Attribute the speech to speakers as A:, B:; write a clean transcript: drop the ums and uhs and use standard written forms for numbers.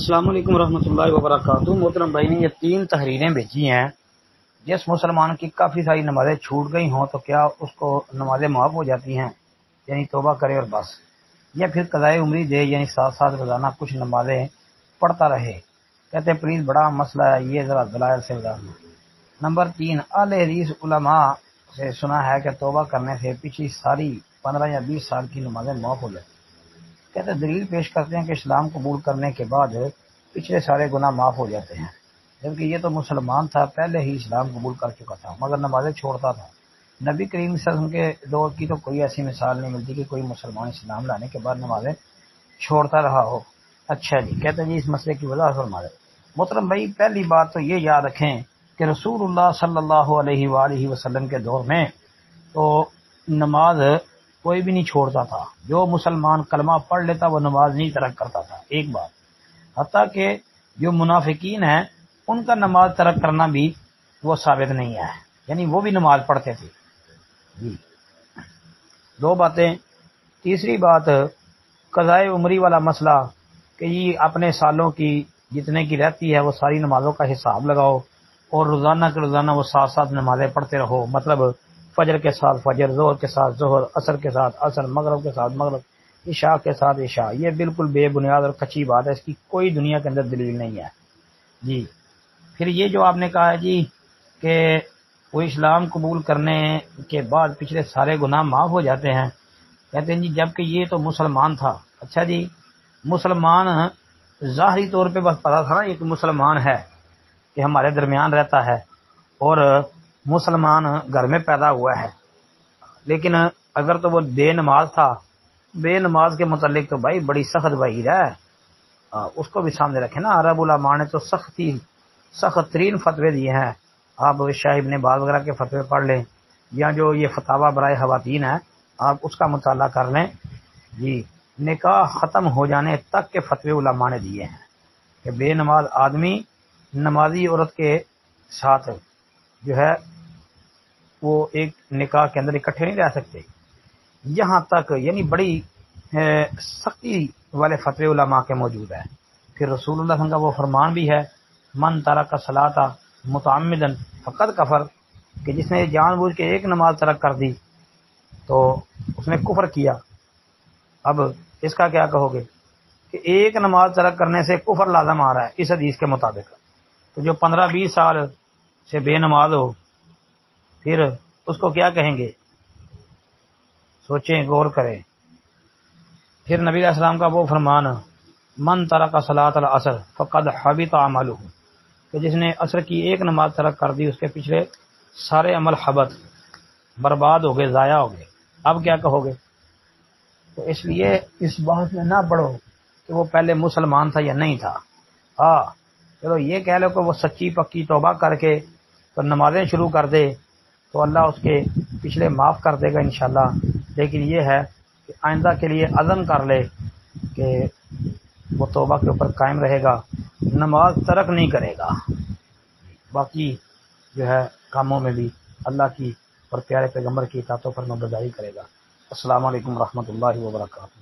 A: السلام علیکم ورحمۃ اللہ وبرکاتہ۔ محترم بھائی نے یہ 3 تحریریں بھیجی ہیں۔ جس مسلمان کی کافی ساری نمازیں چھوٹ گئی ہوں تو کیا اس کو نمازیں معاف ہو جاتی ہیں، یعنی توبہ کرے اور بس، یا پھر قضائے عمری دے، یعنی ساتھ ساتھ روزانہ کچھ نمازیں پڑھتا رہے؟ کہتے ہیں پلیز بڑا مسئلہ ہے، یہ ذرا دلائل سے وضاحت۔ نمبر 3، اہل حدیث علماء سے سنا ہے کہ توبہ کرنے سے پچھلی ساری 15 یا 20 سال کی نمازیں معاف ہو جاتی ہیں۔ کہتے ہیں دلیل پیش کرتے ہیں کہ اسلام قبول کرنے کے بعد پچھلے سارے گناہ معاف ہو جاتے ہیں، جبکہ یہ تو مسلمان تھا، پہلے ہی اسلام قبول کر چکا تھا مگر نمازیں چھوڑتا تھا۔ نبی کریم صلی اللہ علیہ وسلم کے دور کی تو کوئی ایسی مثال نہیں ملتی کہ کوئی مسلمان اسلام لانے کے بعد نمازیں چھوڑتا رہا ہو۔ اچھا جی، کہتے ہیں جی اس مسئلے کی وضاحت فرما دیں۔ محترم بھائی، پہلی بات تو یہ یاد رکھیں کہ رسول اللہ صلی اللہ علیہ وآلہ وسلم کے دور میں تو نماز کوئی بھی نہیں چھوڑتا تھا۔ جو مسلمان کلمہ پڑھ لیتا وہ نماز نہیں ترک کرتا تھا، ایک بات۔ حتیٰ کہ جو منافقین ہیں ان کا نماز ترک کرنا بھی وہ ثابت نہیں ہے، یعنی وہ بھی نماز پڑھتے تھے جی۔ 2 باتیں۔ تیسری بات، قضائے عمری والا مسئلہ کہ یہ اپنے سالوں کی جتنے کی رہتی ہے وہ ساری نمازوں کا حساب لگاؤ اور روزانہ کے روزانہ وہ ساتھ ساتھ نمازیں پڑھتے رہو، مطلب فجر کے ساتھ فجر، ظہر کے ساتھ ظہر، عصر کے ساتھ عصر، مغرب کے ساتھ مغرب، عشاء کے ساتھ عشاء، یہ بالکل بے بنیاد اور کچی بات ہے، اس کی کوئی دنیا کے اندر دلیل نہیں ہے جی۔ پھر یہ جو آپ نے کہا ہے جی کہ وہ اسلام قبول کرنے کے بعد پچھلے سارے گناہ معاف ہو جاتے ہیں، کہتے ہیں جی جبکہ یہ تو مسلمان تھا۔ اچھا جی، مسلمان ظاہری طور پہ بس پتا تھا نا ایک مسلمان ہے کہ ہمارے درمیان رہتا ہے اور مسلمان گھر میں پیدا ہوا ہے، لیکن اگر تو وہ بے نماز تھا، بے نماز کے متعلق تو بھائی بڑی سخت وعید ہے، اس کو بھی سامنے رکھیں نا۔ عرب علماء نے تو سخت ترین فتوے دیے ہیں، آپ شاہ ابن باز وغیرہ کے فتوے پڑھ لیں، یا جو یہ فتاوی برائے خواتین ہے آپ اس کا مطالعہ کر لیں جی۔ نکاح ختم ہو جانے تک کے فتوے علماء نے دیے ہیں کہ بے نماز آدمی نمازی عورت کے ساتھ جو ہے وہ ایک نکاح کے اندر اکٹھے نہیں رہ سکتے، یہاں تک یعنی بڑی سختی والے فتوے علماء کے موجود ہیں۔ پھر رسول اللہ صلی اللہ علیہ وسلم کا وہ فرمان بھی ہے، من ترک الصلاۃ متعمدا فقد کفر، کہ جس نے جان بوجھ کے ایک نماز ترک کر دی تو اس نے کفر کیا۔ اب اس کا کیا کہو گے کہ ایک نماز ترک کرنے سے کفر لازم آ رہا ہے اس حدیث کے مطابق، تو جو 15-20 سال سے بے نماز ہو پھر اس کو کیا کہیں گے؟ سوچیں، غور کریں۔ پھر نبی علیہ السلام کا وہ فرمان، من ترک صلاۃ العصر فقد حبط عملہ، کہ جس نے عصر کی ایک نماز ترک کر دی اس کے پچھلے سارے عمل حبط، برباد ہو گئے، ضائع ہو گئے۔ اب کیا کہو گے؟ تو اس لیے اس بحث میں نہ پڑھو کہ وہ پہلے مسلمان تھا یا نہیں تھا۔ چلو یہ کہہ لو کہ وہ سچی پکی توبہ کر کے تو نمازیں شروع کر دے تو اللہ اس کے پچھلے معاف کر دے گا انشاءاللہ، لیکن یہ ہے کہ آئندہ کے لیے عزم کر لے کہ وہ توبہ کے اوپر قائم رہے گا، نماز ترک نہیں کرے گا، باقی جو ہے کاموں میں بھی اللہ کی اور پیارے پیغمبر کی اطاعت و فرمانبرداری کرے گا۔ السلام علیکم ورحمۃ اللہ وبرکاتہ۔